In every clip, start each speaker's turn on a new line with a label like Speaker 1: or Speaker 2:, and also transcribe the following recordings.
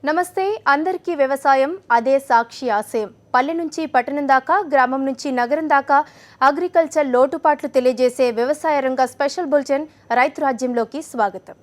Speaker 1: నమస్తే అందరికీ వ్యవసాయం అదే సాక్షి ఆశయం. పల్లె నుంచి పట్టణం దాకా, గ్రామం నుంచి నగరం దాకా అగ్రికల్చర్ లోటుపాట్లు తెలియజేసే వ్యవసాయ రంగ స్పెషల్ బులెటిన్ రైతు రాజ్యంలోకి స్వాగతం.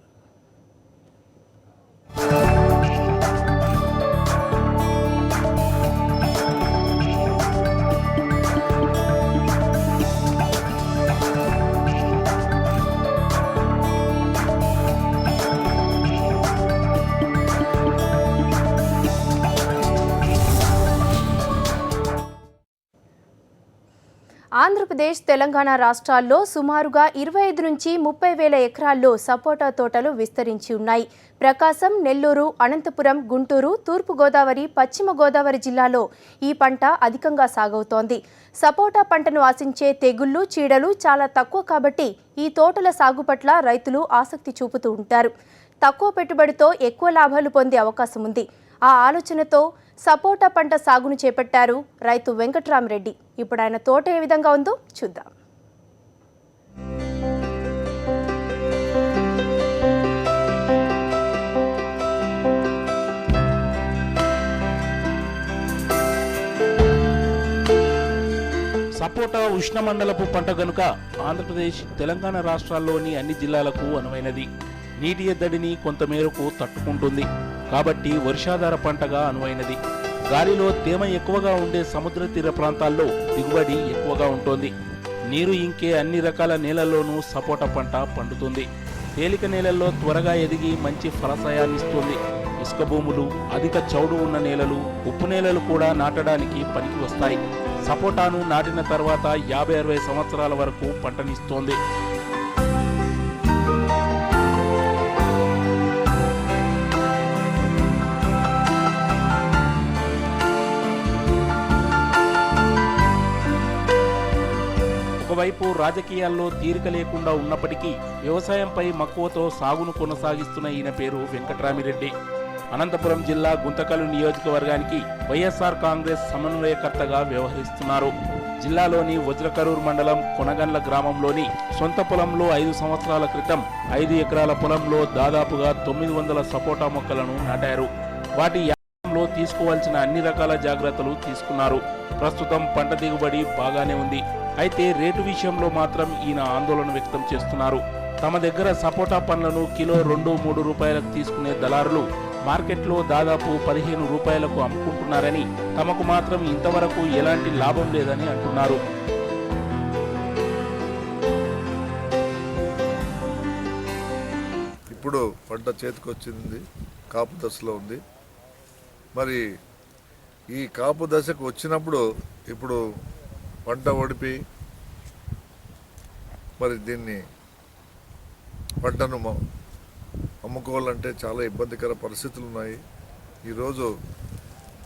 Speaker 1: ఆంధ్రప్రదేశ్, తెలంగాణ రాష్ట్రాల్లో సుమారుగా 25 నుంచి 30 వేల ఎకరాల్లో సపోటా తోటలు విస్తరించి ఉన్నాయి. ప్రకాశం, నెల్లూరు, అనంతపురం, గుంటూరు, తూర్పుగోదావరి, పశ్చిమ గోదావరి జిల్లాలో ఈ పంట అధికంగా సాగవుతోంది. సపోటా పంటను ఆశించే తెగుళ్లు, చీడలు చాలా తక్కువ కాబట్టి ఈ తోటల సాగు పట్ల రైతులు ఆసక్తి చూపుతూ ఉంటారు. తక్కువ పెట్టుబడితో ఎక్కువ లాభాలు పొందే అవకాశం ఉంది. ఆ ఆలోచనతో సపోటా పంట సాగును చేపట్టారు రైతు వెంకట్రామరెడ్డి. ఇప్పుడు ఆయన తోట ఏ విధంగా ఉందో చూద్దాం.
Speaker 2: సపోటా ఉష్ణమండలపు పంట గనుక ఆంధ్రప్రదేశ్, తెలంగాణ రాష్ట్రాల్లోని అన్ని జిల్లాలకు అనువైనది. నీటి ఎద్దడిని కొంతమేరకు తట్టుకుంటుంది కాబట్టి వర్షాధార పంటగా అనువైనది. గాలిలో తేమ ఎక్కువగా ఉండే సముద్ర తీర ప్రాంతాల్లో దిగుబడి ఎక్కువగా ఉంటుంది. నీరు ఇంకే అన్ని రకాల నేలల్లోనూ సపోటా పంట పండుతుంది. తేలిక నేలల్లో త్వరగా ఎదిగి మంచి ఫలసాయాన్నిస్తుంది. ఇసుక భూములు, అధిక చౌడు ఉన్న నేలలు, ఉప్పు నేలలు కూడా నాటడానికి పనికి వస్తాయి. సపోటాను నాటిన తర్వాత 50-60 సంవత్సరాల వరకు పంటనిస్తోంది. ఒకవైపు రాజకీయాల్లో తీరిక లేకుండా ఉన్నప్పటికీ వ్యవసాయంపై మక్కువతో సాగును కొనసాగిస్తున్న ఈయన పేరు వెంకట్రామిరెడ్డి. అనంతపురం జిల్లా గుంతకల్ నియోజకవర్గానికి వైఎస్ఆర్ కాంగ్రెస్ సమన్వయకర్తగా వ్యవహరిస్తున్నారు. జిల్లాలోని వజ్రకరూర్ మండలం కొనగండ్ల గ్రామంలోని సొంత పొలంలో 5 సంవత్సరాల క్రితం 5 ఎకరాల పొలంలో దాదాపుగా 900 సపోటా మొక్కలను నాటారు. వాటి యాజమాన్యంలో తీసుకోవాల్సిన అన్ని రకాల జాగ్రత్తలు తీసుకున్నారు. ప్రస్తుతం పంట దిగుబడి బాగానే ఉంది. అయితే రేటు విషయంలో మాత్రం ఈయన ఆందోళన వ్యక్తం చేస్తున్నారు. తమ దగ్గర సపోటా పండ్లను కిలో 2-3 రూపాయలకు తీసుకునే దళారులు మార్కెట్లో దాదాపు 15 రూపాయలకు అమ్ముకుంటున్నారని, తమకు మాత్రం ఇంతవరకు ఎలాంటి లాభం లేదని అంటున్నారు.
Speaker 3: ఇప్పుడు పంట చేతికొచ్చింది, కాపు దశలో ఉంది. మరి ఈ కాపు దశకు వచ్చినప్పుడు ఇప్పుడు పంట ఒడిపి మరి దీన్ని పంటను అమ్ముకోవాలంటే చాలా ఇబ్బందికర పరిస్థితులు ఉన్నాయి. ఈరోజు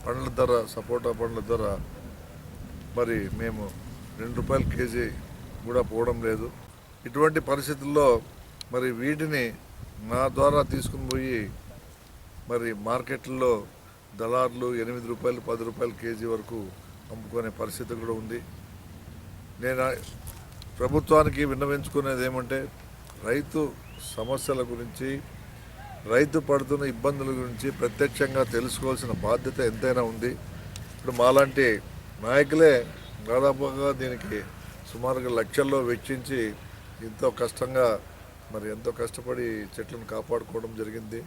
Speaker 3: పండ్ల ధర, సపోటా పండ్ల ధర మరి మేము 2 రూపాయల కేజీ కూడా పోవడం లేదు. ఇటువంటి పరిస్థితుల్లో మరి వీటిని నా ద్వారా తీసుకుని పోయి మరి మార్కెట్లో దళారులు 8 రూపాయలు, 10 రూపాయల కేజీ వరకు అమ్ముకునే పరిస్థితి కూడా ఉంది. నేను ప్రభుత్వానికి విన్నవించుకునేది ఏమంటే, రైతు సమస్యల గురించి, రైతు పడుతున్న ఇబ్బందుల గురించి ప్రత్యక్షంగా తెలుసుకోవాల్సిన బాధ్యత ఎంతైనా ఉంది. ఇప్పుడు మాలాంటి నాయకులే దాదాపుగా దీనికి సుమారుగా లక్షల్లో వెచ్చించి ఎంతో కష్టపడి చెట్లను కాపాడుకోవడం జరిగింది.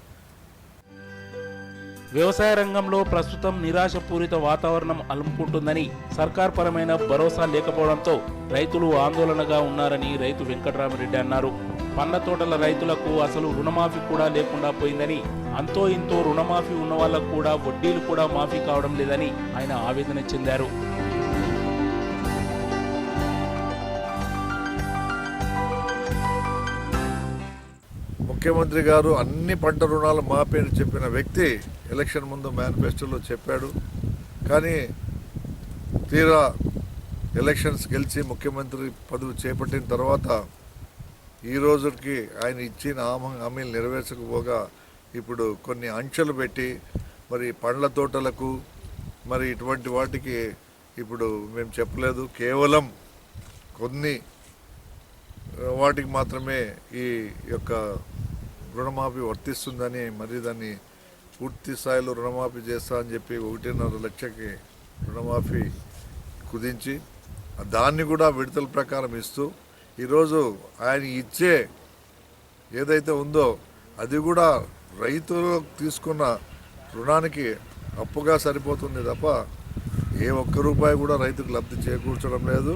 Speaker 2: వ్యవసాయ రంగంలో ప్రస్తుతం నిరాశపూరిత వాతావరణం అలుముకుంటుందని, సర్కార్ పరమైన భరోసా లేకపోవడంతో రైతులు ఆందోళనగా ఉన్నారని రైతు వెంకట్రామరెడ్డి అన్నారు. పండ్ల తోటల రైతులకు అసలు రుణమాఫీ కూడా లేకుండా పోయిందని, అంతో ఇంతో రుణమాఫీ ఉన్న వాళ్ళకు కూడా వడ్డీలు కూడా మాఫీ కావడం లేదని ఆయన ఆవేదన చెందారు.
Speaker 3: ముఖ్యమంత్రి గారు అన్ని పంట రుణాలు మాఫీ అని చెప్పిన వ్యక్తి ఎలక్షన్ ముందు మేనిఫెస్టోలో చెప్పాడు. కానీ తీరా ఎలక్షన్స్ గెలిచి ముఖ్యమంత్రి పదవి చేపట్టిన తర్వాత ఈ రోజుకి ఆయన ఇచ్చిన హామీలు నెరవేర్చకపోగా ఇప్పుడు కొన్ని అంచెలు పెట్టి మరి పండ్ల తోటలకు మరి ఇటువంటి వాటికి ఇప్పుడు మేము చెప్పలేదు, కేవలం కొన్ని వాటికి మాత్రమే ఈ యొక్క రుణమాఫీ వర్తిస్తుందని మరి దాన్ని పూర్తి స్థాయిలో రుణమాఫీ చేస్తా అని చెప్పి 1.5 లక్షకి రుణమాఫీ కుదించి దాన్ని కూడా విడతల ప్రకారం ఇస్తూ ఈరోజు ఆయన ఇచ్చే ఏదైతే ఉందో అది కూడా రైతులు తీసుకున్న రుణానికి అప్పుగా సరిపోతుంది తప్ప ఏ ఒక్క రూపాయి కూడా రైతుకు లబ్ధి చేకూర్చడం లేదు.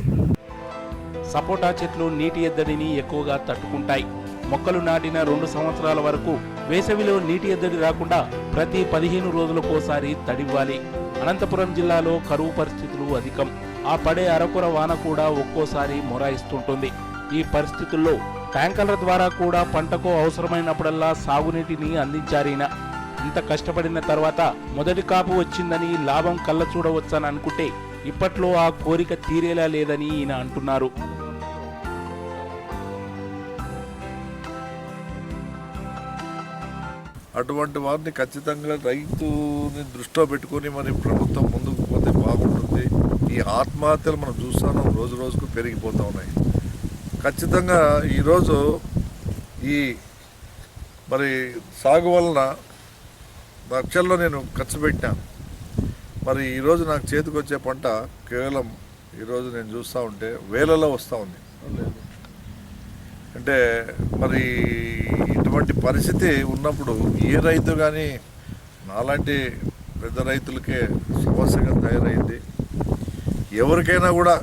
Speaker 2: సపోటా చెట్లు నీటి ఎద్దడిని ఎక్కువగా తట్టుకుంటాయి. మొక్కలు నాటిన 2 సంవత్సరాల వరకు వేసవిలో నీటి ఎద్దడి రాకుండా ప్రతి 15 రోజులకోసారి తడివ్వాలి. అనంతపురం జిల్లాలో కరువు పరిస్థితులు అధికం. ఆ పడే అరకొర వాన కూడా ఒక్కోసారి మొరాయిస్తుంటుంది. ఈ పరిస్థితుల్లో ట్యాంకర్ల ద్వారా కూడా పంటకు అవసరమైనప్పుడల్లా సాగునీటిని అందించారీన. ఇంత కష్టపడిన తర్వాత మొదటి కాపు వచ్చిందని లాభం కళ్ళ చూడవచ్చని అనుకుంటే ఇప్పట్లో ఆ కోరిక తీరేలా లేదని ఈయన అంటున్నారు.
Speaker 3: అటువంటి వారిని ఖచ్చితంగా రైతుని దృష్టిలో పెట్టుకొని మరి ప్రభుత్వం ముందుకు పోతే బాగుంటుంది. ఈ ఆత్మహత్యలు మనం చూస్తున్నాం, రోజు రోజుకు పెరిగిపోతూ ఉన్నాయి. ఖచ్చితంగా ఈరోజు ఈ మరి సాగు వలన లక్షల్లో నేను ఖర్చు పెట్టాను. మరి ఈరోజు నాకు చేతికి వచ్చే పంట కేవలం ఈరోజు నేను చూస్తూ ఉంటే వేలలో వస్తూ ఉంది. అంటే మరి ఇటువంటి పరిస్థితి ఉన్నప్పుడు ఏ రైతు కానీ నాలాంటి పెద్ద రైతులకే సమస్యగా తయారైంది. ఎవరికైనా కూడా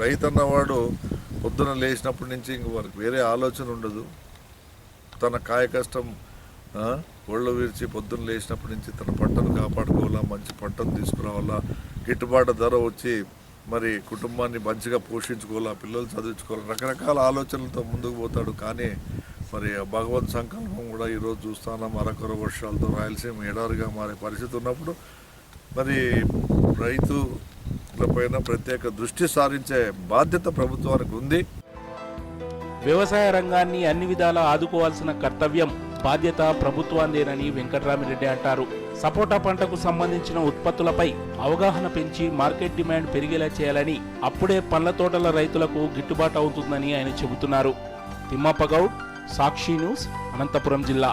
Speaker 3: రైతు అన్నవాడు పొద్దున లేచినప్పటి నుంచి ఇంక వారికి వేరే ఆలోచన ఉండదు. తన కాయ కష్టం ఒళ్ళు విరిచి పొద్దున్న లేచినప్పటి నుంచి తన పంటను కాపాడుకోవాలా, మంచి పంటను తీసుకురావాలా, గిట్టుబాటు ధర వచ్చి మరి కుటుంబాన్ని మంచిగా పోషించుకోవాలా, పిల్లలు చదివించుకోవాలి, రకరకాల ఆలోచనలతో ముందుకు పోతాడు. కానీ మరి భగవత్ సంకల్పం కూడా ఈరోజు చూస్తున్నాం. అరకొర వర్షాలతో రాయలసీమ ఎడారిగా మారే పరిస్థితి ఉన్నప్పుడు మరి రైతులపైన ప్రత్యేక దృష్టి సారించే బాధ్యత ప్రభుత్వానికి ఉంది.
Speaker 2: వ్యవసాయ రంగాన్ని అన్ని విధాలా ఆదుకోవాల్సిన కర్తవ్యం, బాధ్యత ప్రభుత్వాందేనని వెంకట్రామిరెడ్డి అంటారు. సపోటా పంటకు సంబంధించిన ఉత్పత్తులపై అవగాహన పెంచి మార్కెట్ డిమాండ్ పెరిగేలా చేయాలని, అప్పుడే పండ్ల తోటల రైతులకు గిట్టుబాటు అవుతుందని ఆయన చెబుతున్నారు. తిమ్మప్ప గౌడ్, సాక్షి న్యూస్, అనంతపురం జిల్లా.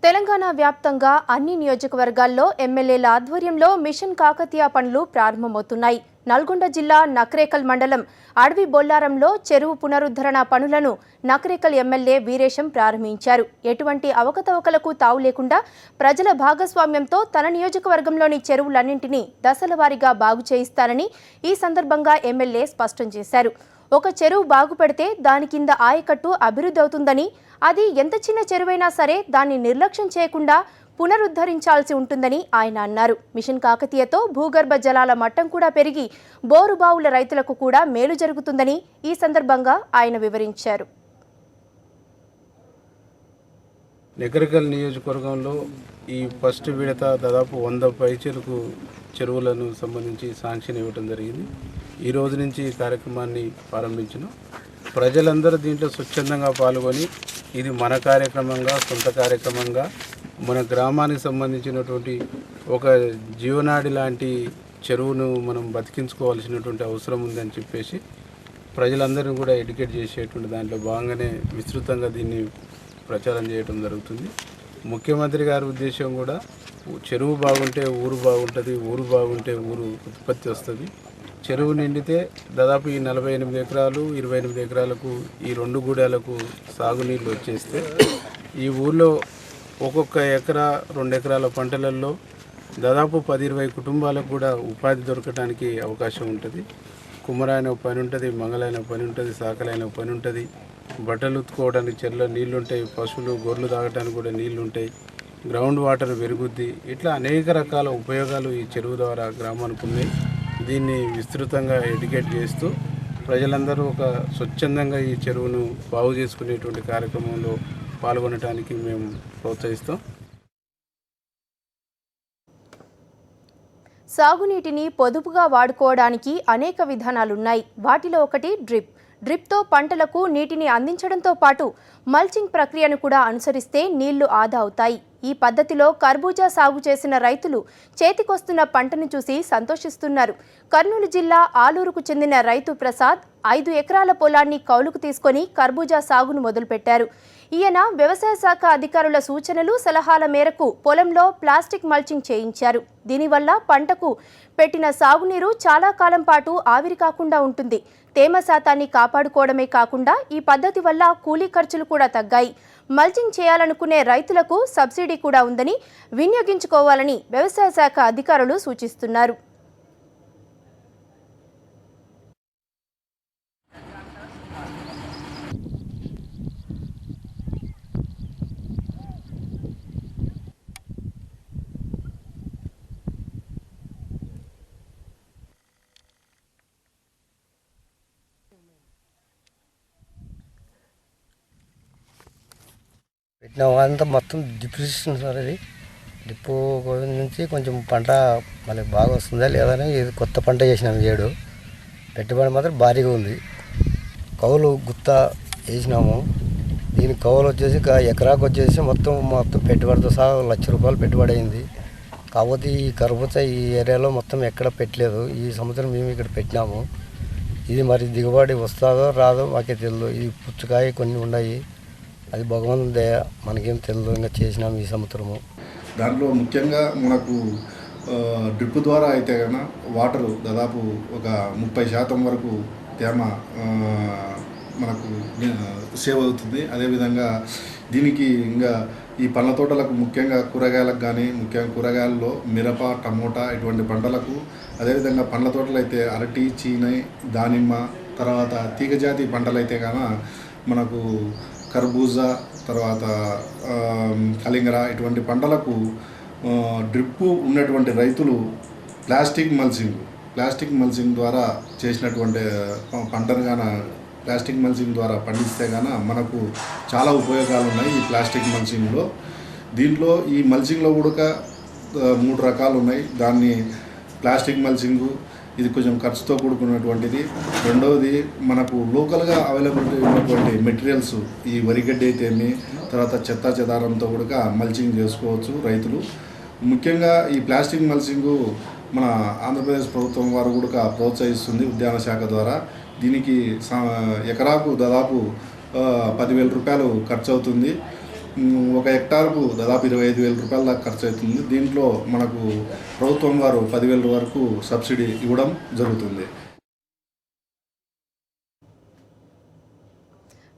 Speaker 1: తెలంగాణ వ్యాప్తంగా అన్ని నియోజకవర్గాల్లో ఎమ్మెల్యేల ఆధ్వర్యంలో మిషన్ కాకతీయ పనులు ప్రారంభమవుతున్నాయి. నల్గొండ జిల్లా నకరేకల్ మండలం అడవి బొల్లారంలో చెరువు పునరుద్ధరణ పనులను నకరేకల్ ఎమ్మెల్యే వీరేశం ప్రారంభించారు. ఎటువంటి అవకతవకలకు తావు లేకుండా ప్రజల భాగస్వామ్యంతో తన నియోజకవర్గంలోని చెరువులన్నింటినీ దశలవారీగా బాగు చేయిస్తానని ఈ సందర్భంగా ఎమ్మెల్యే స్పష్టం చేశారు. ఒక చెరువు బాగుపడితే దాని కింద ఆయకట్టు అభివృద్ధి అవుతుందని, అది ఎంత చిన్న చెరువైనా సరే దాన్ని నిర్లక్ష్యం చేయకుండా పునరుద్ధరించాల్సి ఉంటుందని ఆయన అన్నారు. మిషన్ కాకతీయతో భూగర్భ జలాల మట్టం కూడా పెరిగి బోరుబావుల రైతులకు కూడా మేలు జరుగుతుందని ఈ సందర్భంగా ఆయన వివరించారు.
Speaker 4: నకరేకల్ నియోజకవర్గంలో ఈ ఫస్ట్ విడత దాదాపు 100 పైచలకు చెరువులను సంబంధించి శాంక్షన్ ఇవ్వడం జరిగింది. ఈ రోజు నుంచి ఈ కార్యక్రమాన్ని ప్రారంభించిన ప్రజలందరూ దీంట్లో స్వచ్ఛందంగా పాల్గొని ఇది మన కార్యక్రమంగా, సొంత కార్యక్రమంగా, మన గ్రామానికి సంబంధించినటువంటి ఒక జీవనాడి లాంటి చెరువును మనం బతికించుకోవాల్సినటువంటి అవసరం ఉందని చెప్పేసి ప్రజలందరినీ కూడా ఎడ్యుకేట్ చేసేటువంటి దాంట్లో భాగంగానే విస్తృతంగా దీన్ని ప్రచారం చేయడం జరుగుతుంది. ముఖ్యమంత్రి గారి ఉద్దేశం కూడా చెరువు బాగుంటే ఊరు బాగుంటుంది, ఊరు బాగుంటే ఊరు ఉత్పత్తి వస్తుంది. చెరువు నిండితే దాదాపు ఈ 48 ఎకరాలు 28 ఎకరాలకు ఈ 2 గూడాలకు సాగునీళ్ళు వచ్చేస్తే ఈ ఊళ్ళో ఒక్కొక్క ఎకరా 2 ఎకరాల పంటలలో దాదాపు 10-20 కుటుంబాలకు కూడా ఉపాధి దొరకడానికి అవకాశం ఉంటుంది. కుమ్మరైన పని ఉంటుంది, మంగళైన పని ఉంటుంది, సాకలైన పని ఉంటుంది, బట్టలు ఉతుకోవడానికి చెర్ల నీళ్లు ఉంటాయి, పశువులు గొర్రెలు తాగడానికి కూడా నీళ్లు ఉంటాయి, గ్రౌండ్ వాటర్ పెరుగుద్ది. ఇట్లా అనేక రకాల ఉపయోగాలు ఈ చెరువు ద్వారా గ్రామానికి ఉన్నాయి. దీన్ని విస్తృతంగా ఎడ్యుకేట్ చేస్తూ ప్రజలందరూ ఒక స్వచ్ఛందంగా ఈ చెరువును బాగు చేసుకునేటువంటి కార్యక్రమంలో పాల్గొనడానికి మేము ప్రోత్సహిస్తాం.
Speaker 1: సాగునీటిని పొదుపుగా వాడుకోవడానికి అనేక విధానాలున్నాయి. వాటిలో ఒకటి డ్రిప్తో పంటలకు నీటిని అందించడంతో పాటు మల్చింగ్ ప్రక్రియను కూడా అనుసరిస్తే నీళ్లు ఆదా అవుతాయి. ఈ పద్ధతిలో కర్బూజా సాగు చేసిన రైతులు చేతికొస్తున్న పంటను చూసి సంతోషిస్తున్నారు. కర్నూలు జిల్లా ఆలూరుకు చెందిన రైతు ప్రసాద్ 5 ఎకరాల పొలాన్ని కౌలుకు తీసుకొని కర్బూజా సాగును మొదలుపెట్టారు. ఈయన వ్యవసాయ శాఖ అధికారుల సూచనలు సలహాల మేరకు పొలంలో ప్లాస్టిక్ మల్చింగ్ చేయించారు. దీనివల్ల పంటకు పెట్టిన సాగునీరు చాలా కాలం పాటు ఆవిరి కాకుండా ఉంటుంది. తేమ శాతాన్ని కాపాడుకోవడమే కాకుండా ఈ పద్ధతి వల్ల కూలీ ఖర్చులు కూడా తగ్గాయి. మల్చింగ్ చేయాలనుకునే రైతులకు సబ్సిడీ కూడా ఉందని వినియోగించుకోవాలని వ్యవసాయ శాఖ అధికారులు సూచిస్తున్నారు.
Speaker 5: పెట్టిన అంతా మొత్తం డిప్రెషన్ సార్. ఇది డిప్పు నుంచి కొంచెం పంట మళ్ళీ బాగా వస్తుందా లేదని ఇది కొత్త పంట చేసినాం. ఏడు పెట్టుబడి మాత్రం భారీగా ఉంది. కౌలు గుత్త వేసినాము. దీని కౌలు వచ్చేసి ఎకరాకు వచ్చేసి మొత్తం పెట్టుబడితో సహా ₹1,00,000 పెట్టుబడి అయింది. కాకపోతే ఈ కరుబూచ ఈ ఏరియాలో మొత్తం ఎక్కడ పెట్టలేదు. ఈ సంవత్సరం మేము ఇక్కడ పెట్టినాము. ఇది మరి దిగుబడి వస్తుందో రాదో మాకే తెలియదు. ఈ పుచ్చకాయ కొన్ని ఉన్నాయి, అది భగవంతుని దయ, మనకేం తెలియదు. ఇంకా చేసినాం ఈ సంవత్సరము.
Speaker 6: దాంట్లో ముఖ్యంగా మనకు డ్రిప్ ద్వారా అయితే కన్నా వాటరు దాదాపు ఒక 30% వరకు తేమ మనకు సేవ్ అవుతుంది. అదేవిధంగా దీనికి ఇంకా ఈ పండ్ల తోటలకు ముఖ్యంగా కూరగాయలకు కానీ ముఖ్యంగా కూరగాయల్లో మిరప, టమోటా ఇటువంటి పంటలకు, అదేవిధంగా పండ్ల తోటలు అయితే అరటి, చీనై, దానిమ్మ, తర్వాత తీగజాతి పంటలు అయితే కానీ మనకు కర్బూజా, తర్వాత కలింగర ఇటువంటి పంటలకు డ్రిప్పు ఉన్నటువంటి రైతులు ప్లాస్టిక్ మల్చింగ్ ద్వారా చేసినటువంటి పంటను గాన ప్లాస్టిక్ మల్చింగ్ ద్వారా పండిస్తే గాన మనకు చాలా ఉపయోగాలు ఉన్నాయి ఈ ప్లాస్టిక్ మల్చింగ్లో. దీంట్లో ఈ మల్చింగ్లో కూడా 3 రకాలు ఉన్నాయి. దాన్ని ప్లాస్టిక్ మల్చింగు ఇది కొంచెం ఖర్చుతో కూడుకున్నటువంటిది. రెండవది మనకు లోకల్గా అవైలబిలిటీ ఉన్నటువంటి మెటీరియల్స్, ఈ వరిగడ్డి అయితేమి, తర్వాత చెత్తా చెదారంతో కూడా మల్చింగ్ చేసుకోవచ్చు రైతులు. ముఖ్యంగా ఈ ప్లాస్టిక్ మల్చింగు మన ఆంధ్రప్రదేశ్ ప్రభుత్వం వారు కూడా ప్రోత్సహిస్తుంది ఉద్యాన శాఖ ద్వారా. దీనికి ఎకరాకు దాదాపు ₹10,000 ఖర్చు అవుతుంది. 1 హెక్టార్కు దాదాపు ₹25,000 దాకా ఖర్చు అవుతుంది. దీంట్లో మనకు ప్రభుత్వం వారు 10,000 వరకు సబ్సిడీ ఇవ్వడం జరుగుతుంది.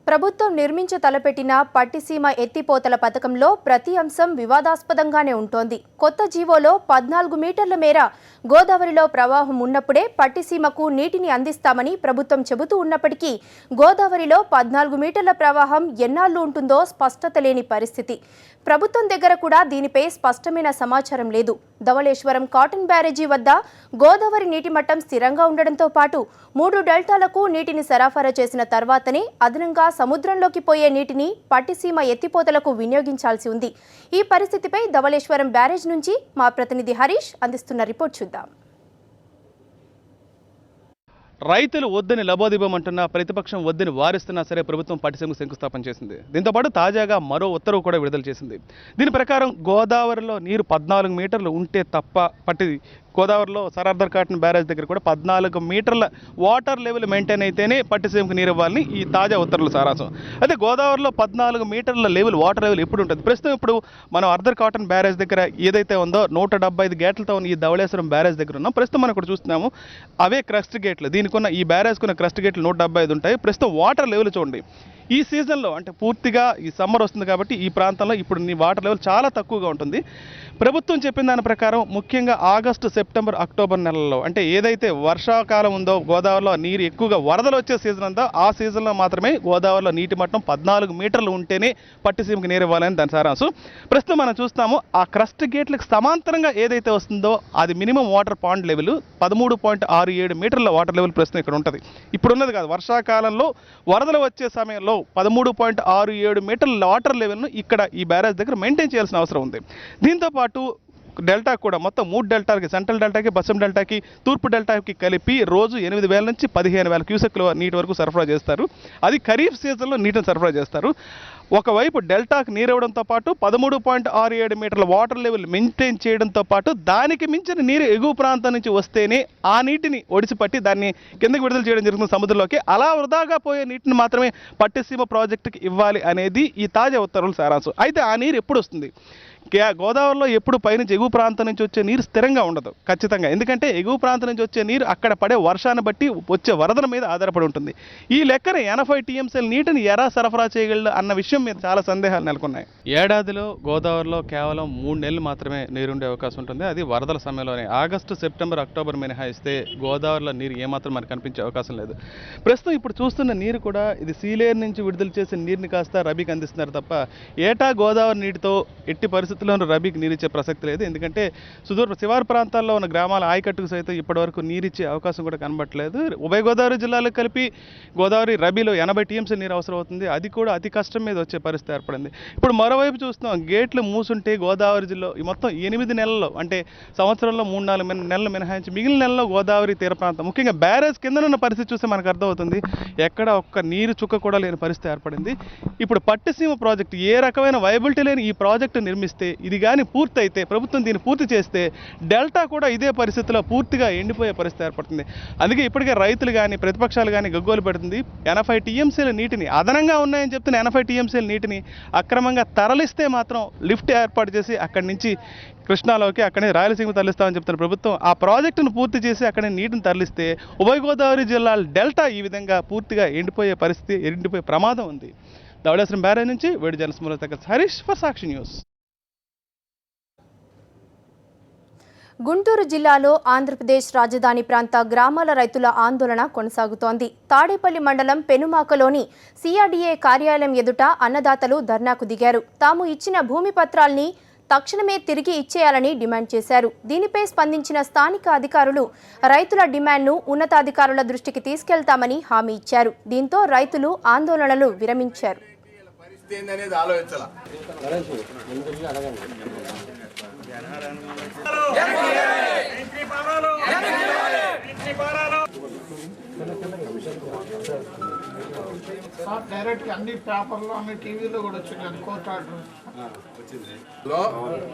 Speaker 1: ప్రభుత్వం నిర్మించ తలపెట్టిన పట్టిసీమ ఎత్తిపోతల పథకంలో ప్రతి అంశం వివాదాస్పదంగానే ఉంటోంది. కొత్త జీవోలో 14 మీటర్ల మేర గోదావరిలో ప్రవాహం ఉన్నప్పుడే పట్టిసీమకు నీటిని అందిస్తామని ప్రభుత్వం చెబుతూ ఉన్నప్పటికీ గోదావరిలో 14 మీటర్ల ప్రవాహం ఎన్నాళ్ళు ఉంటుందో స్పష్టత లేని పరిస్థితి. ప్రభుత్వం దగ్గర కూడా దీనిపై స్పష్టమైన సమాచారం లేదు. ధవళేశ్వరం కాటన్ బ్యారేజీ వద్ద గోదావరి నీటి మట్టం స్థిరంగా ఉండడంతో పాటు 3 డెల్టాలకు నీటిని సరఫరా చేసిన తర్వాతనే అదనంగా సముద్రంలోకి పోయే నీటిని పట్టిసీమ ఎత్తిపోతలకు వినియోగించాల్సి ఉంది. ఈ పరిస్థితిపై ధవళేశ్వరం బ్యారేజ్ నుంచి మా ప్రతినిధి హరీష్ అందిస్తున్న రిపోర్ట్ చూద్దాం.
Speaker 7: రైతులు వద్దని లబోదిబమంటున్నా, ప్రతిపక్షం వద్దని వారిస్తున్నా సరే ప్రభుత్వం పట్టిసీమకు శంకుస్థాపన చేసింది. దీంతోపాటు తాజాగా మరో ఉత్తర్వు కూడా విడుదల చేసింది. దీని ప్రకారం గోదావరిలో నీరు 14 మీటర్లు ఉంటే తప్ప గోదావరిలో సరార్దర్ కాటన్ బ్యారేజ్ దగ్గర కూడా 14 మీటర్ల వాటర్ లెవెల్ మెయింటైన్ అయితేనే పట్టిసీమకు నీరు ఇవ్వాలని ఈ తాజా ఉత్తర్వుల సారాంశం. అయితే గోదావరిలో 14 మీటర్ల లెవెల్ వాటర్ లెవెల్ ఎప్పుడు ఉంటుంది? ప్రస్తుతం ఇప్పుడు మనం అర్దర్ కాటన్ బ్యారేజ్ దగ్గర ఏదైతే ఉందో 175 గేట్లతో ఉన్న ఈ ధవళేశ్వరం బ్యారేజ్ దగ్గర ఉన్నాం. ప్రస్తుతం మనం ఇక్కడ చూస్తున్నాము అవే క్రస్ట్ గేట్లు. దీనికున్న ఈ బ్యారేజ్కున్న క్రస్ట్ గేట్లు 175 ఉంటాయి. ప్రస్తుతం వాటర్ లెవెల్ చూడండి. ఈ సీజన్లో అంటే పూర్తిగా ఈ సమ్మర్ వస్తుంది కాబట్టి ఈ ప్రాంతంలో ఇప్పుడు వాటర్ లెవెల్ చాలా తక్కువగా ఉంటుంది. ప్రభుత్వం చెప్పిన దాని ప్రకారం ముఖ్యంగా ఆగస్టు, సెప్టెంబర్, అక్టోబర్ నెలల్లో అంటే ఏదైతే వర్షాకాలం ఉందో గోదావరిలో నీరు ఎక్కువగా వరదలు వచ్చే సీజన్ ఉందో ఆ సీజన్లో మాత్రమే గోదావరిలో నీటి మట్టం 14 మీటర్లు ఉంటేనే పట్టిసీమకి నీరు ఇవ్వాలని దాని సారాంశం. ప్రస్తుతం మనం చూస్తాము ఆ క్రస్ట్ గేట్లకు సమాంతరంగా ఏదైతే వస్తుందో అది మినిమం వాటర్ పాండ్ లెవెల్ 13.67 మీటర్ల వాటర్ లెవెల్ ప్రస్తుతం ఇక్కడ ఉంటుంది. ఇప్పుడున్నది కాదు, వర్షాకాలంలో వరదలు వచ్చే సమయంలో 13.67 మీటర్ల వాటర్ లెవెల్ను ఇక్కడ ఈ బ్యారేజ్ దగ్గర మెయింటైన్ చేయాల్సిన అవసరం ఉంది. దీంతోపాటు డెల్టా కూడా మొత్తం 3 డెల్టాకి, సెంట్రల్ డెల్టాకి, పశ్చిమ డెల్టాకి, తూర్పు డెల్టాకి కలిపి రోజు 8,000 నుంచి 15,000 క్యూసెక్ల నీటి వరకు సరఫరా చేస్తారు. అది ఖరీఫ్ సీజన్లో నీటిని సరఫరా చేస్తారు. ఒకవైపు డెల్టాకు నీరు ఇవ్వడంతో పాటు 13.67 మీటర్ల వాటర్ లెవెల్ మెయింటైన్ చేయడంతో పాటు దానికి మించిన నీరు ఎగువ ప్రాంతం నుంచి వస్తేనే ఆ నీటిని ఒడిసిపట్టి దాన్ని కిందకి విడుదల చేయడం జరుగుతుంది సముద్రంలోకి. అలా వృధాగా పోయే నీటిని మాత్రమే పట్టిసీమ ప్రాజెక్టుకి ఇవ్వాలి అనేది ఈ తాజా ఉత్తర్వుల సారాంశం. అయితే ఆ నీరు ఎప్పుడు వస్తుంది? గోదావరిలో ఎప్పుడు పైనుంచి ఎగువ ప్రాంతం నుంచి వచ్చే నీరు స్థిరంగా ఉండదు ఖచ్చితంగా. ఎందుకంటే ఎగువ ప్రాంతం నుంచి వచ్చే నీరు అక్కడ పడే వర్షాన్ని బట్టి వచ్చే వరదల మీద ఆధారపడి ఉంటుంది. ఈ లెక్కన 80 టీఎంసీల నీటిని ఎలా సరఫరా చేయగలరు అన్న విషయం మీద చాలా సందేహాలు నెలకొన్నాయి. ఏడాదిలో గోదావరిలో కేవలం 3 నెలలు మాత్రమే నీరుండే అవకాశం ఉంటుంది. అది వరదల సమయంలోనే. ఆగస్టు, సెప్టెంబర్, అక్టోబర్ మినహాయిస్తే గోదావరిలో నీరు ఏమాత్రం మనకు కనిపించే అవకాశం లేదు. ప్రస్తుతం ఇప్పుడు చూస్తున్న నీరు కూడా ఇది సీలేరు నుంచి విడుదల చేసిన నీరుని కాస్త రబీకి అందిస్తున్నారు తప్ప ఏటా గోదావరి నీటితో ఎట్టి పరిస్థితుల్లోనూ రబీకి నీరిచ్చే ప్రసక్తి లేదు. ఎందుకంటే శివారు ప్రాంతాల్లో ఉన్న గ్రామాల ఆయకట్టుకు సైతం ఇప్పటివరకు నీరిచ్చే అవకాశం కూడా కనబట్టలేదు. ఉభయ గోదావరి జిల్లాలకు కలిపి గోదావరి రబీలో 80 టీఎంసీ నీరు అవసరం అవుతుంది. అది కూడా అతి కష్టం మీద వచ్చే పరిస్థితి ఏర్పడింది. ఇప్పుడు మరోవైపు చూస్తున్నాం, గేట్లు మూసుంటే గోదావరి జిల్లా ఈ మొత్తం 8 నెలల్లో, అంటే సంవత్సరంలో 3-4 నెలలు మినహాయించి మిగిలిన నెలల్లో గోదావరి తీర ప్రాంతం ముఖ్యంగా బ్యారేజ్ కిందనున్న పరిస్థితి చూస్తే మనకు అర్థమవుతుంది. ఎక్కడ ఒక్క నీరు చుక్క కూడా లేని పరిస్థితి ఏర్పడింది. ఇప్పుడు పట్టిసీమ ప్రాజెక్టు ఏ రకమైన వైబిలిటీ లేని ఈ ప్రాజెక్టు నిర్మిస్తే, ఇది కానీ పూర్తయితే, ప్రభుత్వం దీన్ని పూర్తి చేస్తే డెల్టా కూడా ఇదే పరిస్థితిలో పూర్తిగా ఎండిపోయే పరిస్థితి ఏర్పడుతుంది. అందుకే ఇప్పటికే రైతులు కానీ ప్రతిపక్షాలు కానీ గగ్గోలు పెడుతుంది. 80 టీఎంసీల నీటిని, అదనంగా ఉన్నాయని చెప్తున్న 80 టీఎంసీల నీటిని అక్రమంగా తరలిస్తే మాత్రం లిఫ్ట్ ఏర్పాటు చేసి అక్కడి నుంచి కృష్ణాలోకి, అక్కడే రాయలసీమ తరలిస్తామని చెప్తున్న ప్రభుత్వం ఆ ప్రాజెక్టును పూర్తి చేసి అక్కడే నీటిని తరలిస్తే ఉభయ గోదావరి జిల్లాల డెల్టా ఈ విధంగా పూర్తిగా ఎండిపోయే పరిస్థితి, ఎండిపోయే ప్రమాదం ఉంది. ధవళేశ్వరం బ్యారేజ్ నుంచి వేడి జలసమూలత హరీష్ ఫర్ సాక్షి న్యూస్.
Speaker 1: గుంటూరు జిల్లాలో ఆంధ్రప్రదేశ్ రాజధాని ప్రాంత గ్రామాల రైతుల ఆందోళన కొనసాగుతోంది. తాడేపల్లి మండలం పెనుమాకలోని సిఆర్డీఏ కార్యాలయం ఎదుట అన్నదాతలు ధర్నాకు దిగారు. తాము ఇచ్చిన భూమి పత్రాల్ని తక్షణమే తిరిగి ఇచ్చేయాలని డిమాండ్ చేశారు. దీనిపై స్పందించిన స్థానిక అధికారులు రైతుల డిమాండ్ను ఉన్నతాధికారుల దృష్టికి తీసుకెళ్తామని హామీ ఇచ్చారు. దీంతో రైతులు ఆందోళనలు విరమించారు.
Speaker 8: డైరెక్ట్ అన్ని పేపర్లో, అన్ని టీవీలో కూడా వచ్చింది కోర్టు ఆర్డర్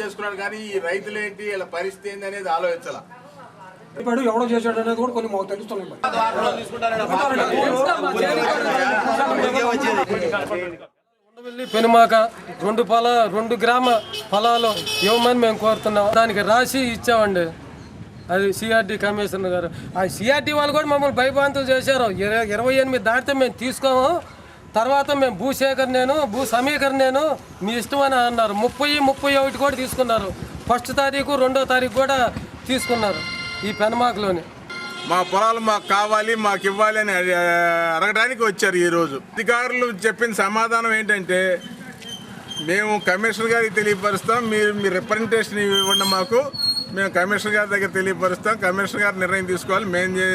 Speaker 9: చేసుకున్నాడు. కానీ ఈ రైతులు ఏంటి, వీళ్ళ పరిస్థితి ఏంది అనేది ఆలోచించాల.
Speaker 10: ఇప్పుడు ఎవడో చేశాడు అనేది కూడా కొన్ని మాకు తెలుస్తున్నాయి. పెనుమాక 2 గ్రామ పొలాలు ఇవ్వమని మేము కోరుతున్నాం. దానికి రాసి ఇచ్చామండి. అది సిఆర్డీ కమిషనర్ గారు, ఆ సిఆర్డీ వాళ్ళు కూడా మమ్మల్ని భయభ్రాంతులు చేశారు. 28 దాటితే మేము తీసుకోము, తర్వాత మేము భూ సమీకరణ మీ ఇష్టం అని అన్నారు. 30-31 కూడా తీసుకున్నారు. 1వ తారీఖు 2వ తారీఖు కూడా తీసుకున్నారు ఈ పెనుమాకలోని.
Speaker 9: మా పొలాలు మాకు కావాలి, మాకు ఇవ్వాలి అని అడగడానికి వచ్చారు ఈరోజు. అధికారులు చెప్పిన సమాధానం ఏంటంటే, మేము కమిషనర్ గారికి తెలియపరుస్తాం, మీరు రిప్రజెంటేషన్ ఇవ్వండి మాకు, మేము కమిషనర్ గారి దగ్గర తెలియపరుస్తాం, కమిషనర్ గారు నిర్ణయం తీసుకోవాలి, మేము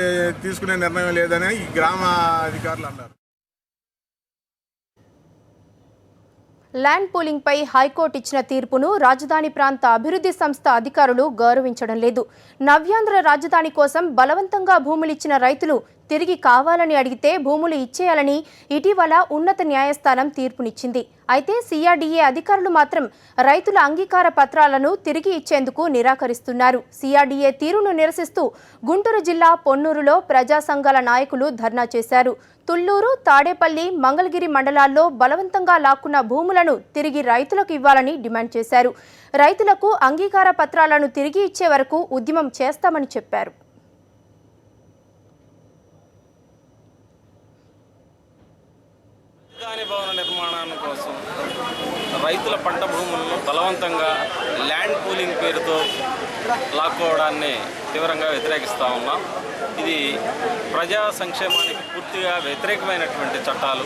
Speaker 9: తీసుకునే నిర్ణయం లేదని ఈ గ్రామ అధికారులు అన్నారు.
Speaker 1: ల్యాండ్ పూలింగ్పై హైకోర్టు ఇచ్చిన తీర్పును రాజధాని ప్రాంత అభివృద్ధి సంస్థ అధికారులు గౌరవించడం లేదు. నవ్యాంధ్ర రాజధాని కోసం బలవంతంగా భూములిచ్చిన రైతులు తిరిగి కావాలని అడిగితే భూములు ఇచ్చేయాలని ఇటీవల ఉన్నత న్యాయస్థానం తీర్పునిచ్చింది. అయితే సిఆర్డీఏ అధికారులు మాత్రం రైతుల అంగీకార పత్రాలను తిరిగి ఇచ్చేందుకు నిరాకరిస్తున్నారు. సిఆర్డీఏ తీరును నిరసిస్తూ గుంటూరు జిల్లా పొన్నూరులో ప్రజా సంఘాల నాయకులు ధర్నా చేశారు. తుళ్లూరు, తాడేపల్లి, మంగళగిరి మండలాల్లో బలవంతంగా లాక్కున్న భూములను తిరిగి రైతులకు ఇవ్వాలని డిమాండ్ చేశారు. రైతులకు అంగీకార పత్రాలను తిరిగి ఇచ్చే వరకు ఉద్యమం చేస్తామని చెప్పారు.
Speaker 11: భవన నిర్మాణాన్ని కోసం రైతుల పంట భూములను బలవంతంగా ల్యాండ్ పూలింగ్ పేరుతో లాక్కోవడాన్ని తీవ్రంగా వ్యతిరేకిస్తూ ఉన్నాం. ఇది ప్రజా సంక్షేమానికి పూర్తిగా వ్యతిరేకమైనటువంటి చట్టాలు.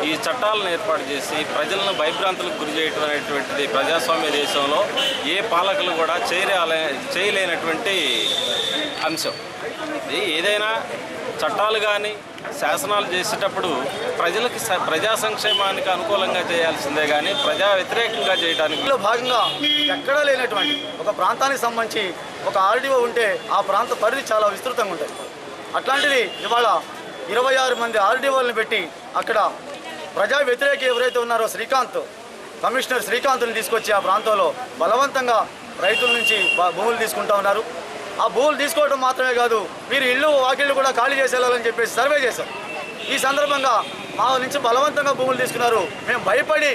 Speaker 11: ఈ చట్టాలను ఏర్పాటు చేసి ప్రజలను భయభ్రాంతులకు గురి చేయడం అనేటువంటిది ప్రజాస్వామ్య దేశంలో ఏ పాలకులు కూడా చేయలేనటువంటి అంశం. ఇది ఏదైనా చట్టాలు కానీ శాసనాలు చేసేటప్పుడు ప్రజలకి ప్రజా సంక్షేమానికి అనుకూలంగా చేయాల్సిందే కానీ ప్రజా వ్యతిరేకంగా చేయడానికి
Speaker 12: భాగంగా ఎక్కడా లేనటువంటి ఒక ప్రాంతానికి సంబంధించి ఒక ఆర్డీఓ ఉంటే ఆ ప్రాంత పరిధి చాలా విస్తృతంగా ఉంటుంది. అట్లాంటిది ఇవాళ 26 మంది ఆర్డీఓలను పెట్టి అక్కడ ప్రజా వ్యతిరేకి ఎవరైతే ఉన్నారో కమిషనర్ శ్రీకాంత్ని తీసుకొచ్చి ఆ ప్రాంతంలో బలవంతంగా రైతుల నుంచి భూములు తీసుకుంటా ఉన్నారు. ఆ భూములు తీసుకోవడం మాత్రమే కాదు, మీరు ఇళ్ళు వాకిళ్ళు కూడా ఖాళీ చేసేయాలని చెప్పేసి సర్వే చేశారు. ఈ సందర్భంగా మా నుంచి బలవంతంగా భూములు తీసుకున్నారు. మేము భయపడి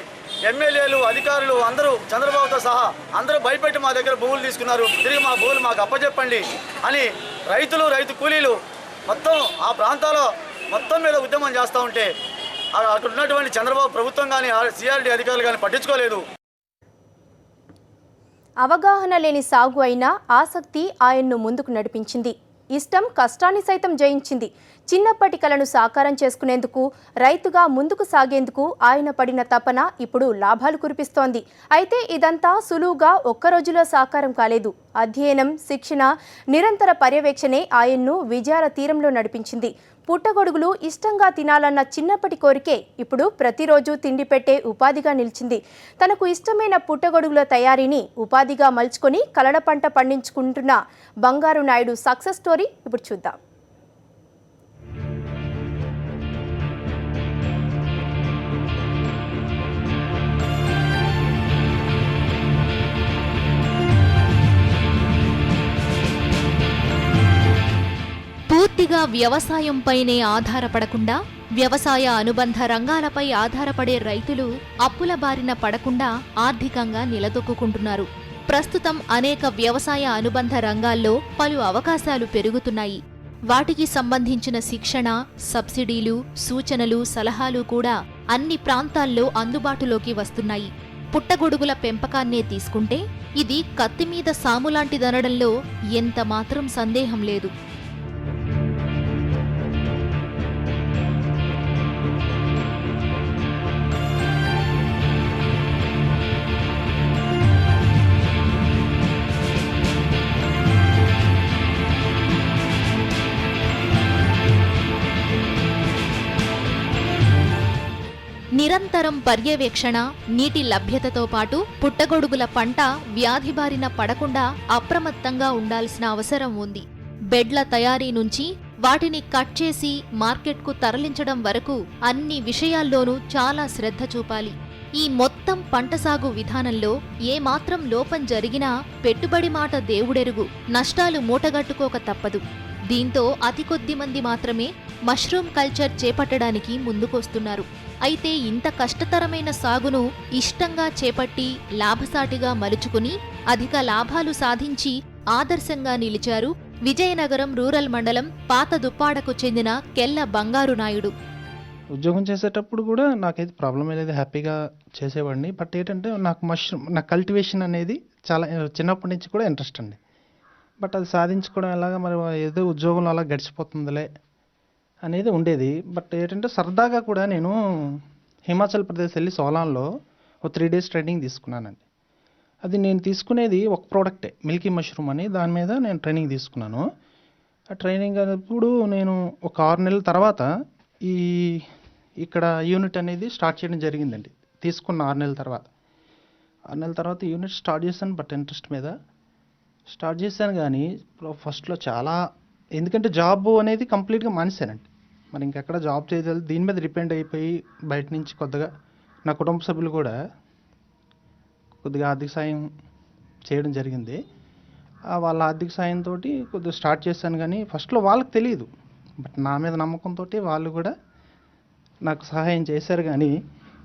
Speaker 12: ఎమ్మెల్యేలు, అధికారులు అందరూ చంద్రబాబుతో సహా అందరూ భయపెట్టి మా దగ్గర భూములు తీసుకున్నారు. తిరిగి మా భూములు మాకు అప్పచెప్పండి అని రైతు కూలీలు మొత్తం ఆ ప్రాంతాల్లో మొత్తం మీద ఉద్యమం చేస్తూ ఉంటే అక్కడ ఉన్నటువంటి చంద్రబాబు ప్రభుత్వం కానీ సిఆర్డీ అధికారులు కానీ పట్టించుకోలేదు.
Speaker 1: అవగాహన లేని సాగు అయినా ఆసక్తి ఆయన్ను ముందుకు నడిపించింది. ఇష్టం కష్టాన్ని సైతం జయించింది. చిన్నప్పటి కలను సాకారం చేసుకునేందుకు, రైతుగా ముందుకు సాగేందుకు ఆయన పడిన తపన ఇప్పుడు లాభాలు కురిపిస్తోంది. అయితే ఇదంతా సులువుగా ఒక్క రోజులో సాకారం కాలేదు. అధ్యయనం, శిక్షణ, నిరంతర పర్యవేక్షణే ఆయన్ను విజయాల తీరంలో నడిపించింది. పుట్టగొడుగులు ఇష్టంగా తినాలన్న చిన్నప్పటి కోరికే ఇప్పుడు ప్రతిరోజు తిండి పెట్టే ఉపాధిగా నిలిచింది. తనకు ఇష్టమైన పుట్టగొడుగుల తయారీని ఉపాధిగా మలుచుకొని కలల పంట పండించుకుంటున్న బంగారు నాయుడు సక్సెస్ స్టోరీ ఇప్పుడు చూద్దాం.
Speaker 13: పూర్తిగా వ్యవసాయంపైనే ఆధారపడకుండా వ్యవసాయ అనుబంధ రంగాలపై ఆధారపడే రైతులు అప్పుల బారిన పడకుండా ఆర్థికంగా నిలదొక్కుంటున్నారు. ప్రస్తుతం అనేక వ్యవసాయ అనుబంధ రంగాల్లో పలు అవకాశాలు పెరుగుతున్నాయి. వాటికి సంబంధించిన శిక్షణ, సబ్సిడీలు, సూచనలు, సలహాలు కూడా అన్ని ప్రాంతాల్లో అందుబాటులోకి వస్తున్నాయి. పుట్టగొడుగుల పెంపకాన్నే తీసుకుంటే ఇది కత్తిమీద సాములాంటిదనడంలో ఎంత మాత్రం సందేహం లేదు. నిరంతరం పర్యవేక్షణ, నీటి లభ్యతతో పాటు పుట్టగొడుగుల పంట వ్యాధి బారిన పడకుండా అప్రమత్తంగా ఉండాల్సిన అవసరం ఉంది. బెడ్ల తయారీ నుంచి వాటిని కట్ చేసి మార్కెట్కు తరలించడం వరకు అన్ని విషయాల్లోనూ చాలా శ్రద్ధ చూపాలి. ఈ మొత్తం పంట సాగు విధానంలో ఏమాత్రం లోపం జరిగినా పెట్టుబడి మాట దేవుడెరుగు, నష్టాలు మూటగట్టుకోక తప్పదు. దీంతో అతి కొద్ది మంది మాత్రమే మష్రూమ్ కల్చర్ చేపట్టడానికి ముందుకొస్తున్నారు. అయితే ఇంత కష్టతరమైన సాగును ఇష్టంగా చేపట్టి లాభసాటిగా మలుచుకుని అధిక లాభాలు సాధించి ఆదర్శంగా నిలిచారు విజయనగరం రూరల్ మండలం పాత దుప్పాడకు చెందిన కెల్ల బంగారు నాయుడు.
Speaker 14: ఉద్యోగం చేసేటప్పుడు కూడా నాకైతే ప్రాబ్లం లేదు, హ్యాపీగా చేసేవాడిని. బట్ ఏంటంటే నాకు కల్టివేషన్ అనేది చాలా చిన్నప్పటి నుంచి కూడా ఇంట్రెస్ట్ అండి. బట్ అది సాధించుకోవడం ఎలాగా, మరి ఏదో ఉద్యోగంలో అలా గడిచిపోతుందిలే అనేది ఉండేది. బట్ ఏంటంటే సరదాగా కూడా నేను హిమాచల్ ప్రదేశ్ వెళ్ళి సోలాన్లో ఒక 3 days ట్రైనింగ్ తీసుకున్నానండి. అది నేను తీసుకునేది ఒక ప్రోడక్టే, మిల్కీ మష్రూమ్ అని. దాని మీద నేను ట్రైనింగ్ తీసుకున్నాను. ఆ ట్రైనింగ్ అప్పుడు నేను ఒక 6 నెలల తర్వాత ఇక్కడ యూనిట్ అనేది స్టార్ట్ చేయడం జరిగిందండి. తీసుకున్న 6 నెలల తర్వాత యూనిట్ స్టార్ట్ చేశాను. బట్ ఇంట్రెస్ట్ మీద స్టార్ట్ చేశాను. కానీ ఫస్ట్లో చాలా, ఎందుకంటే జాబ్ అనేది కంప్లీట్గా మానేశానండి. మరి ఇంకెక్కడ జాబ్ చేయలేదు, దీని మీద డిపెండ్ అయిపోయి బయట నుంచి కొద్దిగా నా కుటుంబ సభ్యులు కూడా కొద్దిగా ఆర్థిక సాయం చేయడం జరిగింది. వాళ్ళ ఆర్థిక సాయంతో కొద్దిగా స్టార్ట్ చేశాను. కానీ ఫస్ట్లో వాళ్ళకి తెలియదు, బట్ నా మీద నమ్మకంతో వాళ్ళు కూడా నాకు సహాయం చేశారు. కానీ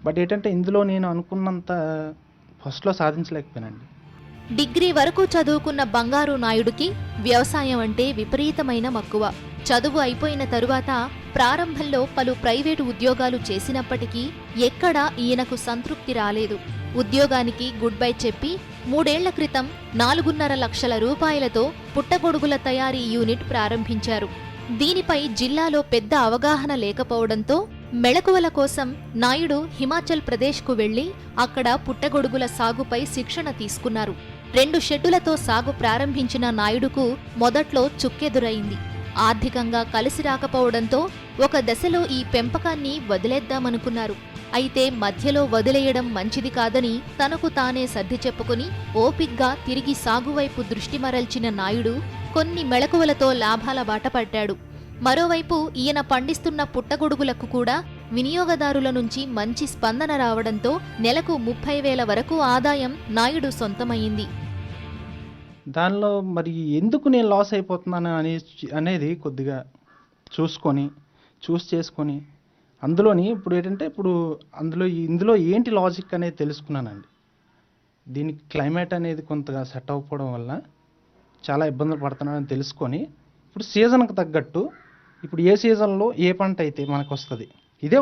Speaker 14: బట్ ఏంటంటే ఇందులో నేను అనుకున్నంత ఫస్ట్లో సాధించలేకపోయానండి.
Speaker 13: డిగ్రీ వరకు చదువుకున్న బంగారు నాయుడికి వ్యవసాయం అంటే విపరీతమైన మక్కువ. చదువు అయిపోయిన తరువాత ప్రారంభంలో పలు ప్రైవేటు ఉద్యోగాలు చేసినప్పటికీ ఎక్కడా ఈయనకు సంతృప్తి రాలేదు. ఉద్యోగానికి గుడ్ బై చెప్పి 3 ఏళ్ల క్రితం 4.5 లక్షల రూపాయలతో పుట్టగొడుగుల తయారీ యూనిట్ ప్రారంభించారు. దీనిపై జిల్లాలో పెద్ద అవగాహన లేకపోవడంతో మెళకువల కోసం నాయుడు హిమాచల్ ప్రదేశ్కు వెళ్లి అక్కడ పుట్టగొడుగుల సాగుపై శిక్షణ తీసుకున్నారు. 2 షెడ్డులతో సాగు ప్రారంభించిన నాయుడుకు మొదట్లో చుక్కెదురైంది. ఆర్థికంగా కలిసి రాకపోవడంతో ఒక దశలో ఈ పెంపకాన్ని వదిలేద్దామనుకున్నారు. అయితే మధ్యలో వదిలేయడం మంచిది కాదని తనకు తానే సర్ది చెప్పుకుని ఓపిగ్గా తిరిగి సాగువైపు దృష్టి మరల్చిన నాయుడు కొన్ని మెళకువలతో లాభాల బాట పట్టాడు. మరోవైపు ఈయన పండిస్తున్న పుట్టగొడుగులకు కూడా వినియోగదారుల నుంచి మంచి స్పందన రావడంతో నెలకు 30,000 వరకు ఆదాయం నాయుడు సొంతమైంది.
Speaker 14: దానిలో మరి ఎందుకు నేను లాస్ అయిపోతున్నాను అనేది కొద్దిగా చూస్ చేసుకొని అందులోని ఇప్పుడు ఏంటంటే ఇందులో ఏంటి లాజిక్ అనేది తెలుసుకున్నానండి. దీనికి క్లైమేట్ అనేది కొంతగా సెట్ అవ్వకపోవడం వల్ల చాలా ఇబ్బందులు పడుతున్నానని తెలుసుకొని ఇప్పుడు సీజన్కి తగ్గట్టు ఇప్పుడు ఏ సీజన్లో ఏ పంట అయితే మనకు వస్తుంది, ఇది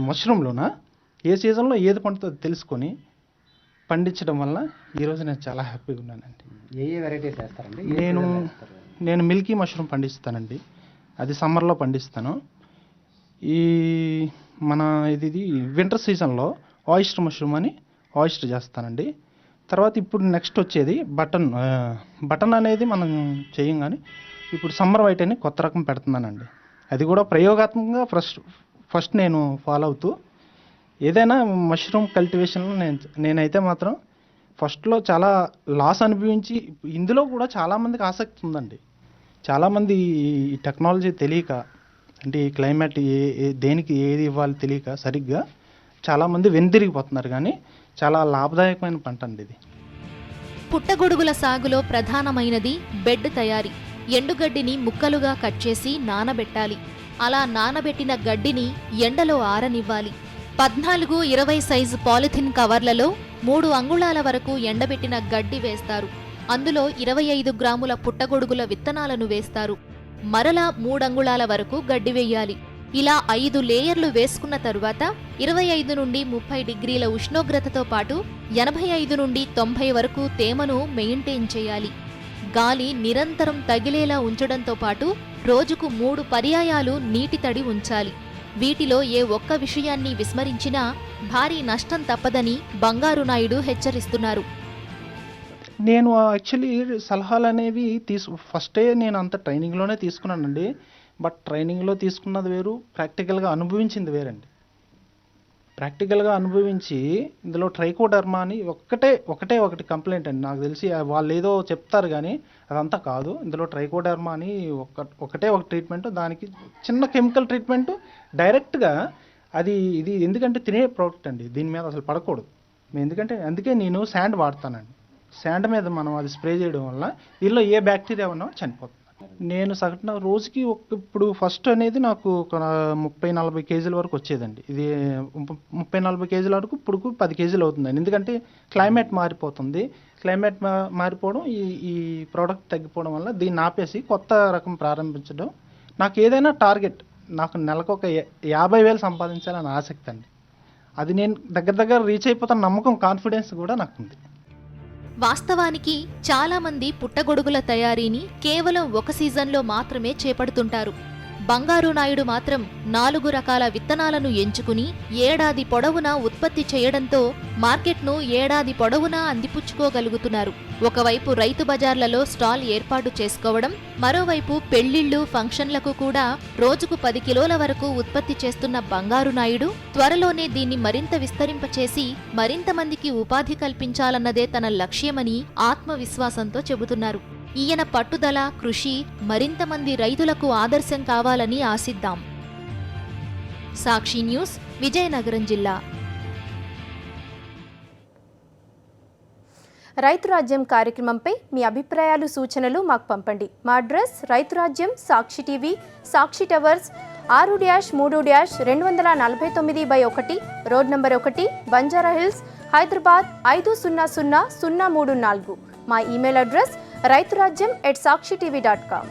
Speaker 14: మష్రూమ్లోనా ఏ సీజన్లో ఏది పంట తెలుసుకొని పండించడం వల్ల ఈరోజు నేను చాలా హ్యాపీగా ఉన్నానండి.
Speaker 5: ఏ వెరైటీస్ వేస్తారండి?
Speaker 14: నేను మిల్కీ మష్రూమ్ పండిస్తానండి. అది సమ్మర్లో పండిస్తాను. ఈ మన ఇది వింటర్ సీజన్లో ఆయిస్టర్ మష్రూమ్ అని ఆయిస్టర్ చేస్తానండి. తర్వాత ఇప్పుడు నెక్స్ట్ వచ్చేది బటన్ అనేది మనం చేయం, కానీ ఇప్పుడు సమ్మర్ వైట్ అని కొత్త రకం పెడుతున్నానండి. అది కూడా ప్రయోగాత్మకంగా ఫస్ట్ నేను ఫాలో అవుతూ ఏదైనా మష్రూమ్ కల్టివేషన్లో నేనైతే మాత్రం ఫస్ట్లో చాలా లాస్ అనిపించి, ఇందులో కూడా చాలామందికి ఆసక్తి ఉందండి. చాలామంది ఈ టెక్నాలజీ తెలియక, అంటే ఈ క్లైమేట్ దేనికి ఏది ఇవ్వాలి తెలియక సరిగ్గా చాలామంది వెనుదిరిగిపోతున్నారు. కానీ చాలా లాభదాయకమైన పంట అండి ఇది.
Speaker 13: పుట్టగొడుగుల సాగులో ప్రధానమైనది బెడ్ తయారీ. ఎండుగడ్డిని ముక్కలుగా కట్ చేసి నానబెట్టాలి. అలా నానబెట్టిన గడ్డిని ఎండలో ఆరనివ్వాలి. 14-20 సైజు పాలిథిన్ కవర్లలో 3 అంగుళాల వరకు ఎండబెట్టిన గడ్డి వేస్తారు. అందులో 25 గ్రాముల పుట్టగొడుగుల విత్తనాలను వేస్తారు. మరలా 3 అంగుళాల వరకు గడ్డి వేయాలి. ఇలా 5 లేయర్లు వేసుకున్న తరువాత 25 నుండి 30 డిగ్రీల ఉష్ణోగ్రతతో పాటు 85 నుండి 90 వరకు తేమను మెయింటైన్ చేయాలి. గాలి నిరంతరం తగిలేలా ఉంచడంతో పాటు రోజుకు 3 పర్యాయాలు నీటి తడి ఉంచాలి. వీటిలో ఏ ఒక్క విషయాన్ని విస్మరించినా భారీ నష్టం తప్పదని బంగారు నాయుడు హెచ్చరిస్తున్నారు.
Speaker 14: నేను యాక్చువల్లీ సలహాలు అనేవి ఫస్టే నేను అంత ట్రైనింగ్లోనే తీసుకున్నానండి. బట్ ట్రైనింగ్లో తీసుకున్నది వేరు, ప్రాక్టికల్గా అనుభవించింది వేరండి. ప్రాక్టికల్గా అనుభవించి ఇందులో ట్రైకోడర్మా అని ఒకటి కంప్లైంట్ అండి. నాకు తెలిసి వాళ్ళు ఏదో చెప్తారు కానీ అదంతా కాదు. ఇందులో ట్రైకోడర్మా అని ఒక ట్రీట్మెంట్, దానికి చిన్న కెమికల్ ట్రీట్మెంట్ డైరెక్ట్గా ఇది ఎందుకంటే తినే ప్రోడక్ట్ అండి, దీని మీద అసలు పడకూడదు. అందుకే నేను శాండ్ వాడతానండి. శాండ్ మీద మనం అది స్ప్రే చేయడం వల్ల దీనిలో ఏ బ్యాక్టీరియా ఉన్నా చనిపోతుంది. నేను సగటున రోజుకి ఇప్పుడు ఫస్ట్ అనేది నాకు ఒక 30-40 కేజీల వరకు వచ్చేదండి. ఇది 30-40 కేజీల వరకు ఇప్పుడు 10 కేజీలు అవుతుందండి. ఎందుకంటే క్లైమేట్ మారిపోతుంది. క్లైమేట్ మారిపోవడం, ఈ ప్రోడక్ట్ తగ్గిపోవడం వల్ల దీన్ని ఆపేసి కొత్త రకం ప్రారంభించడం. నాకు ఏదైనా టార్గెట్, నాకు నెలకు ఒక 50,000 సంపాదించాలని ఆసక్తి అండి. అది నేను దగ్గర రీచ్ అయిపోతాను నమ్మకం, కాన్ఫిడెన్స్ కూడా నాకు ఉంది.
Speaker 13: వాస్తవానికి చాలా మంది పుట్టగొడుగుల తయారీని కేవలం ఒక సీజన్లో మాత్రమే చేపడుతుంటారు. బంగారు నాయుడు మాత్రం 4 రకాల విత్తనాలను ఎంచుకుని ఏడాది పొడవునా ఉత్పత్తి చేయడంతో మార్కెట్ను ఏడాది పొడవునా అందిపుచ్చుకోగలుగుతున్నారు. ఒకవైపు రైతు బజార్లలో స్టాల్ ఏర్పాటు చేసుకోవడం, మరోవైపు పెళ్లిళ్లు, ఫంక్షన్లకు కూడా రోజుకు 10 కిలోల వరకు ఉత్పత్తి చేస్తున్న బంగారు నాయుడు త్వరలోనే దీన్ని మరింత విస్తరింపచేసి మరింత మందికి ఉపాధి కల్పించాలన్నదే తన లక్ష్యమని ఆత్మవిశ్వాసంతో చెబుతున్నారు. ఈయన పట్టుదల, కృషి మరింత మంది రైతులకు ఆదర్శం కావాలని ఆశిద్దాం. సాక్షి న్యూస్, విజయనగరం జిల్లా.
Speaker 1: రైతు రాజ్యం కార్యక్రమంపై మీ అభిప్రాయాలు, సూచనలు మాకు పంపండి. మా అడ్రస్ రైతు రాజ్యం, Sakshi TV, Sakshi towers, 6-249/1, road number 1, Banjara hills, Hyderabad 500034. మా ఈమెయిల్ అడ్రస్ raituraajyam@sakshitv.com.